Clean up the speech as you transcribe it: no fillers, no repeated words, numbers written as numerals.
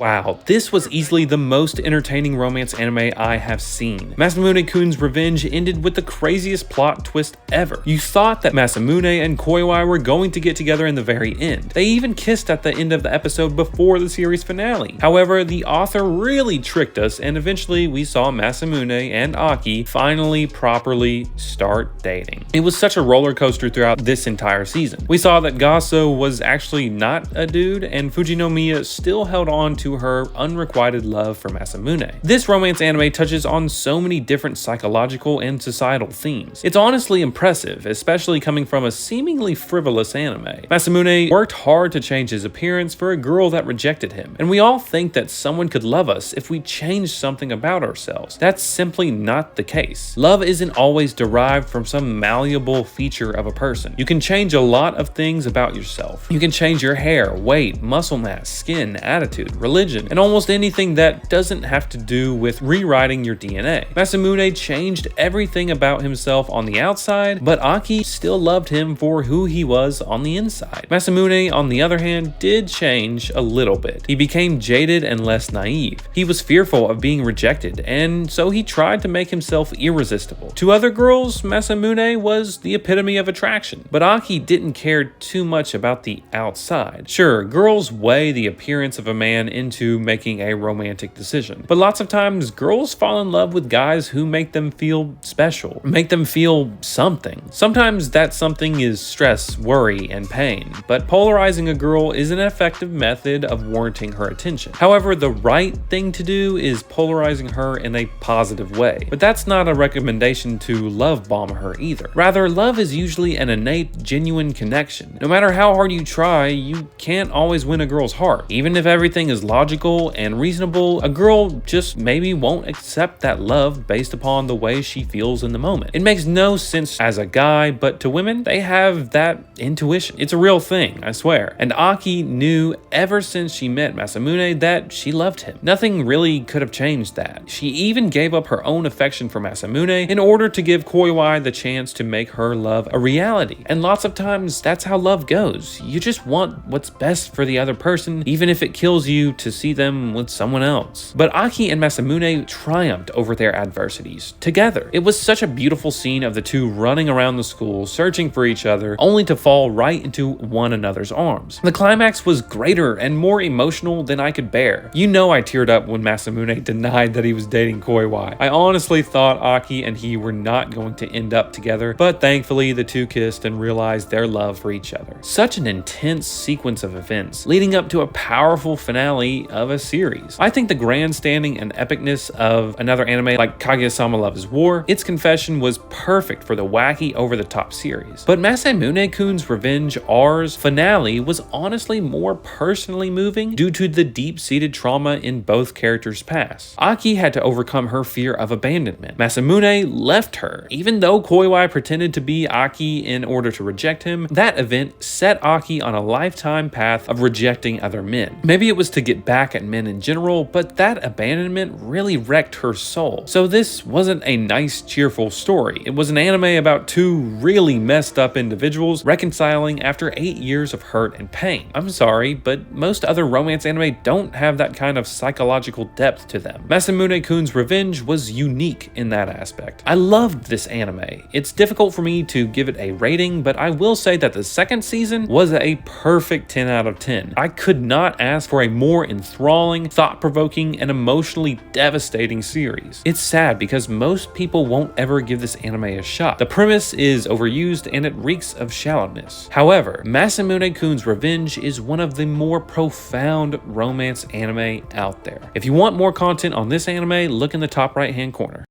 Wow, this was easily the most entertaining romance anime I have seen. Masamune-kun's revenge ended with the craziest plot twist ever. You thought that Masamune and Koiwai were going to get together in the very end. They even kissed at the end of the episode before the series finale. However, the author really tricked us, and eventually we saw Masamune and Aki finally properly start dating. It was such a roller coaster throughout this entire season. We saw that Gasou was actually not a dude, and Fujinomiya still held on to her unrequited love for Masamune. This romance anime touches on so many different psychological and societal themes. It's honestly impressive, especially coming from a seemingly frivolous anime. Masamune worked hard to change his appearance for a girl that rejected him, and we all think that someone could love us if we change something about ourselves. That's simply not the case. Love isn't always derived from some malleable feature of a person. You can change a lot of things about yourself. You can change your hair, weight, muscle mass, skin, attitude, religion, and almost anything that doesn't have to do with rewriting your DNA. Masamune changed everything about himself on the outside, but Aki still loved him for who he was on the inside. Masamune, on the other hand, did change a little bit. He became jaded and less naive. He was fearful of being rejected, and so he tried to make himself irresistible. To other girls, Masamune was the epitome of attraction, but Aki didn't care too much about the outside. Sure, girls weigh the appearance of a man into making a romantic decision, but lots of times girls fall in love with guys who make them feel special, make them feel something. Sometimes that something is stress, worry, and pain, but polarizing a girl is an effective method of warranting her attention. However, the right thing to do is polarizing her in a positive way, but that's not a recommendation to love bomb her either. Rather, love is usually an innate, genuine connection. No matter how hard you try, you can't always win a girl's heart. Even if everything is logical and reasonable, a girl just maybe won't accept that love based upon the way she feels in the moment. It makes no sense as a guy, but to women, they have that intuition. It's a real thing, I swear. And Aki knew ever since she met Masamune that she loved him. Nothing really could have changed that. She even gave up her own affection for Masamune in order to give Koiwai the chance to make her love a reality. And lots of times, that's how love goes. You just want what's best for the other person, even if it kills you to see them with someone else. But Aki and Masamune triumphed over their adversities together. It was such a beautiful scene of the two running around the school, searching for each other, only to fall right into one another's arms. The climax was greater and more emotional than I could bear. You know I teared up when Masamune denied that he was dating Koiwai. I honestly thought Aki and he were not going to end up together, but thankfully the two kissed and realized their love for each other. Such an intense sequence of events, leading up to a powerful finale of a series. I think the grandstanding and epicness of another anime like Kaguya-sama Loves War, its confession was perfect for the wacky over-the-top series. But Masamune-kun's Revenge R's finale was honestly more personally moving due to the deep-seated trauma in both characters' past. Aki had to overcome her fear of abandonment. Masamune left her. Even though Koiwai pretended to be Aki in order to reject him, that event set Aki on a lifetime path of rejecting other men. Maybe it was to get back at men in general, but that abandonment really wrecked her soul. So this wasn't a nice, cheerful story. It was an anime about two really messed up individuals reconciling after 8 years of hurt and pain. I'm sorry, but most other romance anime don't have that kind of psychological depth to them. Masamune-kun's Revenge was unique in that aspect. I loved this anime. It's difficult for me to give it a rating, but I will say that the second season was a perfect 10 out of 10. I could not ask for a more enthralling, thought-provoking, and emotionally devastating series. It's sad because most people won't ever give this anime a shot. The premise is overused and it reeks of shallowness. However, Masamune-kun's Revenge is one of the more profound romance anime out there. If you want more content on this anime, look in the top right-hand corner.